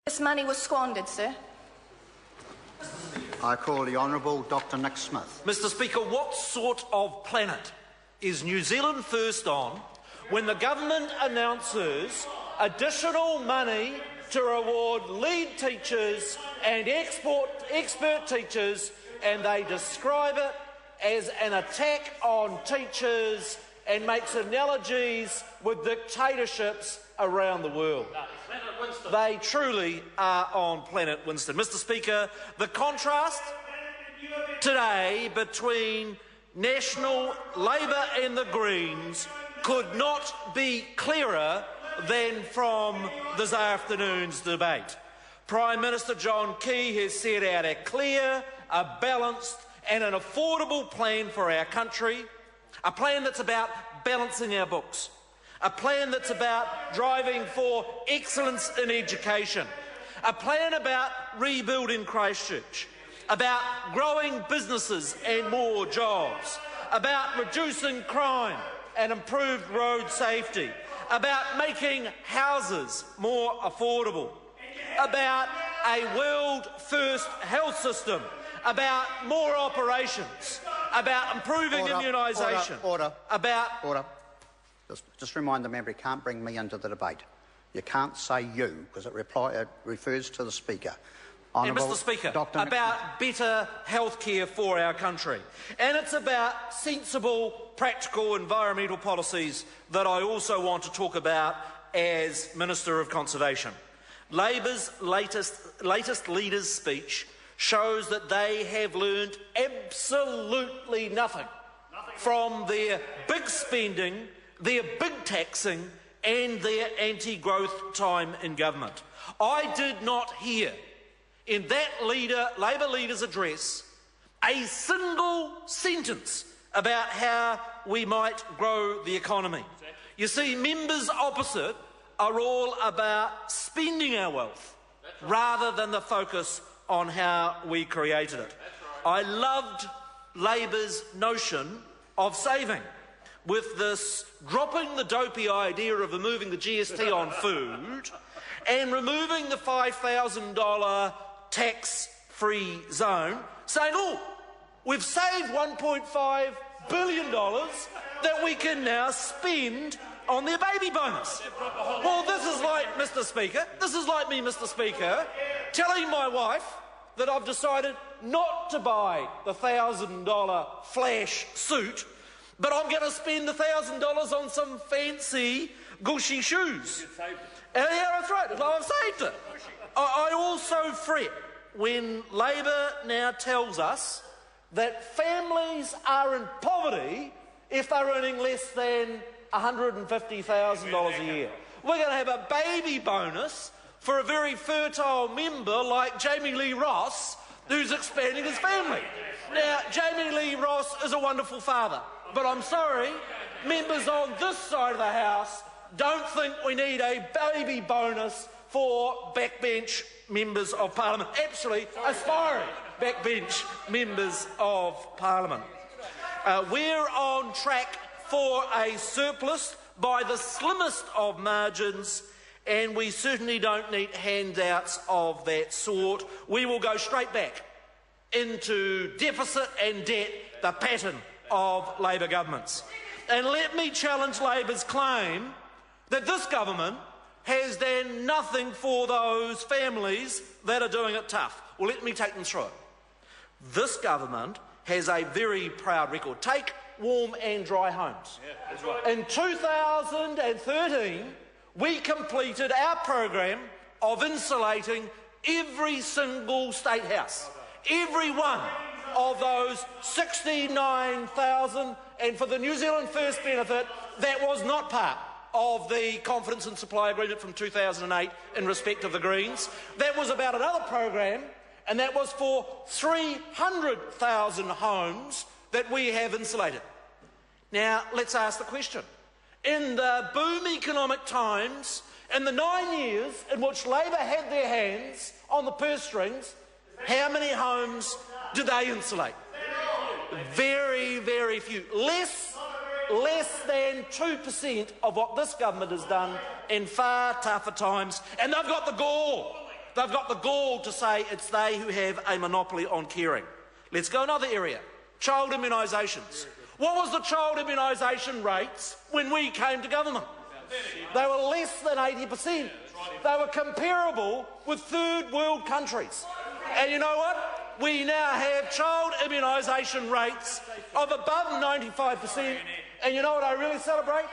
This money was squandered, sir. I call the Honourable Dr Nick Smith. Mr Speaker, what sort of planet is New Zealand First on when the government announces additional money to reward lead teachers and expert teachers, and they describe it as an attack on teachers and makes analogies with dictatorships around the world? They truly are on Planet Winston. Mr Speaker, the contrast today between National Labour and the Greens could not be clearer than from this afternoon's debate. Prime Minister John Key has set out a clear, a balanced and an affordable plan for our country, a plan that's about balancing our books, a plan that's about driving for excellence in education, a plan about rebuilding Christchurch, about growing businesses and more jobs, about reducing crime and improved road safety, about making houses more affordable, about a world-first health system, about more operations, about improving immunisation, Order. Just remind the member he can't bring me into the debate. You can't say you, because it refers to the Speaker. And Mr Speaker, about better health care for our country. And it's about sensible, practical environmental policies that I also want to talk about as Minister of Conservation. Labour's latest leader's speech shows that they have learned absolutely nothing from their big spending, their big taxing and their anti-growth time in government. I did not hear in that Labour leader's address a single sentence about how we might grow the economy. You see, members opposite are all about spending our wealth rather than the focus on how we created it. I loved Labour's notion of saving, with this dropping the dopey idea of removing the GST on food and removing the $5,000 tax-free zone, saying, oh, we've saved $1.5 billion that we can now spend on their baby bonus. Well, this is like me, Mr Speaker, telling my wife that I've decided not to buy the $1,000 flash suit, but I'm going to spend the $1,000 on some fancy gushy shoes. Yeah, that's right. I've saved it. I also fret when Labour now tells us that families are in poverty if they're earning less than $150,000 a year. We're going to have a baby bonus for a very fertile member like Jamie Lee Ross, who's expanding his family. Now, Jamie Lee Ross is a wonderful father, but I'm sorry, members on this side of the House don't think we need a baby bonus for backbench members of Parliament, actually aspiring backbench members of Parliament. We're on track for a surplus by the slimmest of margins, and we certainly don't need handouts of that sort. We will go straight back into deficit and debt, the pattern of Labour governments. And let me challenge Labour's claim that this government has done nothing for those families that are doing it tough. Well, let me take them through it. This government has a very proud record. Take warm and dry homes. Yeah, that's right. In 2013, we completed our program of insulating every single state house. Every one of those 69,000, and for the New Zealand First benefit, that was not part of the Confidence and Supply Agreement from 2008 in respect of the Greens. That was about another program, and that was for 300,000 homes that we have insulated. Now, let's ask the question. In the boom economic times, in the 9 years in which Labour had their hands on the purse strings, how many homes did they insulate? Very, very few. Less than 2% of what this government has done in far tougher times. And they've got the gall They've got the gall to say it's they who have a monopoly on caring. Let's go another area. Child immunisations. What was the child immunisation rates when we came to government? They were less than 80%. They were comparable with third world countries. And you know what? We now have child immunisation rates of above 95%. And you know what I really celebrate?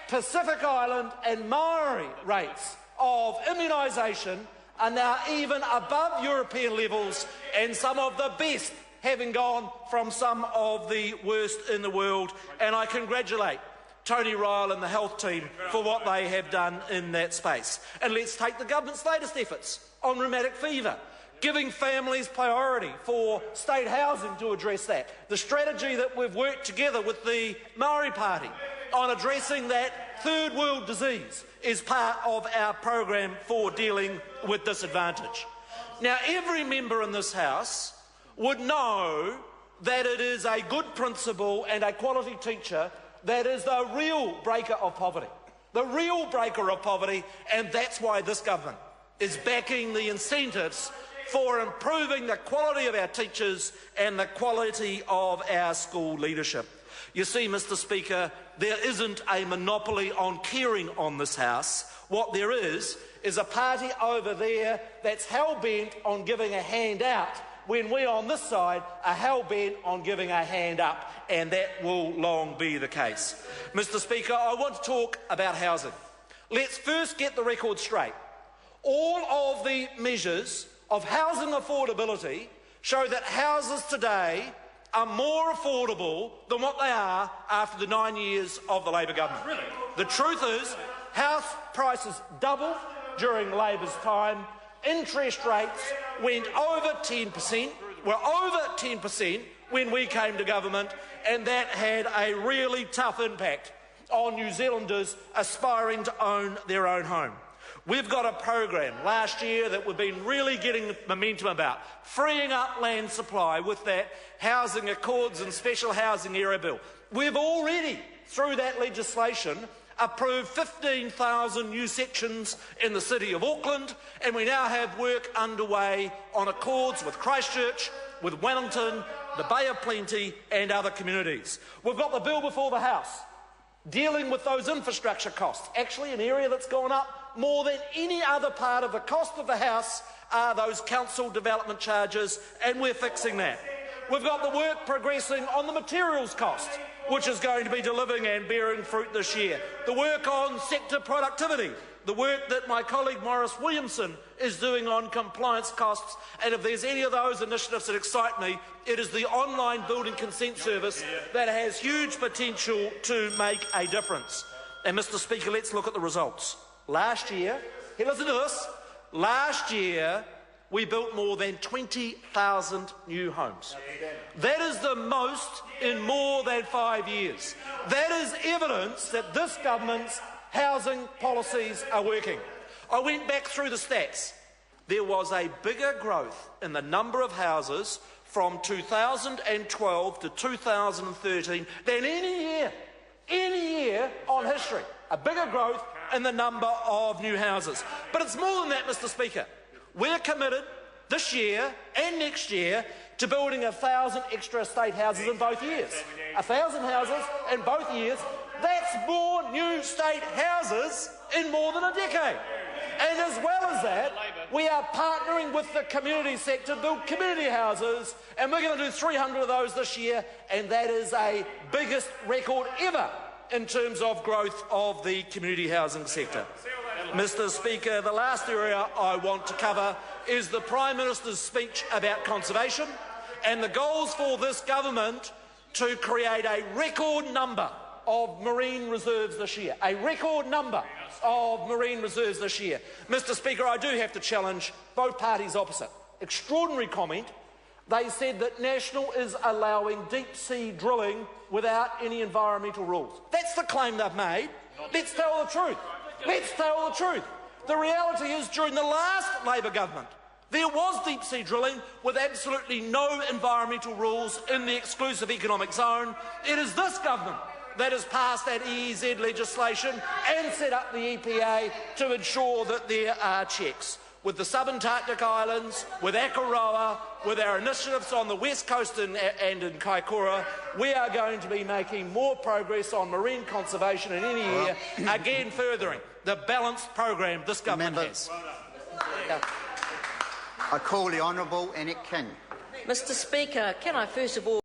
Pacific Island and Maori rates of immunisation are now even above European levels, and some of the best, having gone from some of the worst in the world. And I congratulate Tony Ryle and the health team for what they have done in that space. And let's take the government's latest efforts on rheumatic fever, giving families priority for state housing to address that. The strategy that we've worked together with the Maori Party on addressing that third world disease is part of our program for dealing with disadvantage. Now, every member in this House would know that it is a good principle and a quality teacher that is the real breaker of poverty. The real breaker of poverty, and that's why this government is backing the incentives for improving the quality of our teachers and the quality of our school leadership. You see, Mr. Speaker, there isn't a monopoly on caring on this House. What there is a party over there that's hell-bent on giving a hand out, when we on this side are hell-bent on giving a hand up, and that will long be the case. Mr. Speaker, I want to talk about housing. Let's first get the record straight. All of the measures of housing affordability show that houses today are more affordable than what they are after the 9 years of the Labor government. Really? The truth is, house prices doubled during Labor's time. Interest rates went over 10%, were over 10% when we came to government, and that had a really tough impact on New Zealanders aspiring to own their own home. We've got a program last year that we've been really getting momentum about, freeing up land supply with that Housing Accords and Special Housing Area Bill. We've already, through that legislation, approved 15,000 new sections in the City of Auckland, and we now have work underway on accords with Christchurch, with Wellington, the Bay of Plenty and other communities. We've got the bill before the House dealing with those infrastructure costs. Actually, an area that's gone up more than any other part of the cost of the House are those council development charges, and we're fixing that. We've got the work progressing on the materials cost, which is going to be delivering and bearing fruit this year. The work on sector productivity, the work that my colleague Maurice Williamson is doing on compliance costs, and if there's any of those initiatives that excite me, it is the online building consent service that has huge potential to make a difference. And Mr. Speaker, let's look at the results. Last year, listen to this, last year we built more than 20,000 new homes. That is the most in more than 5 years. That is evidence that this government's housing policies are working. I went back through the stats. There was a bigger growth in the number of houses from 2012 to 2013 than any year on history. A bigger growth in the number of new houses. But it's more than that, Mr. Speaker. We're committed this year and next year to building 1,000 extra state houses in both years. 1,000 houses in both years. That's more new state houses in more than a decade. And as well as that, we are partnering with the community sector to build community houses, and we're going to do 300 of those this year, and that is a biggest record ever in terms of growth of the community housing sector. Mr. Speaker, the last area I want to cover is the Prime Minister's speech about conservation and the goals for this government to create a record number of marine reserves this year. A record number of marine reserves this year. Mr. Speaker, I do have to challenge both parties opposite. Extraordinary comment. They said that National is allowing deep-sea drilling without any environmental rules. That's the claim they've made. Let's tell the truth. Let's tell the truth. The reality is, during the last Labor government, there was deep-sea drilling with absolutely no environmental rules in the exclusive economic zone. It is this government that has passed that EEZ legislation and set up the EPA to ensure that there are checks. with the subantarctic islands, with Akaroa, with our initiatives on the west coast and in Kaikoura, we are going to be making more progress on marine conservation in any year, again furthering the balanced program this government has. I call the Honourable Annette King. Mr. Speaker, can I first of all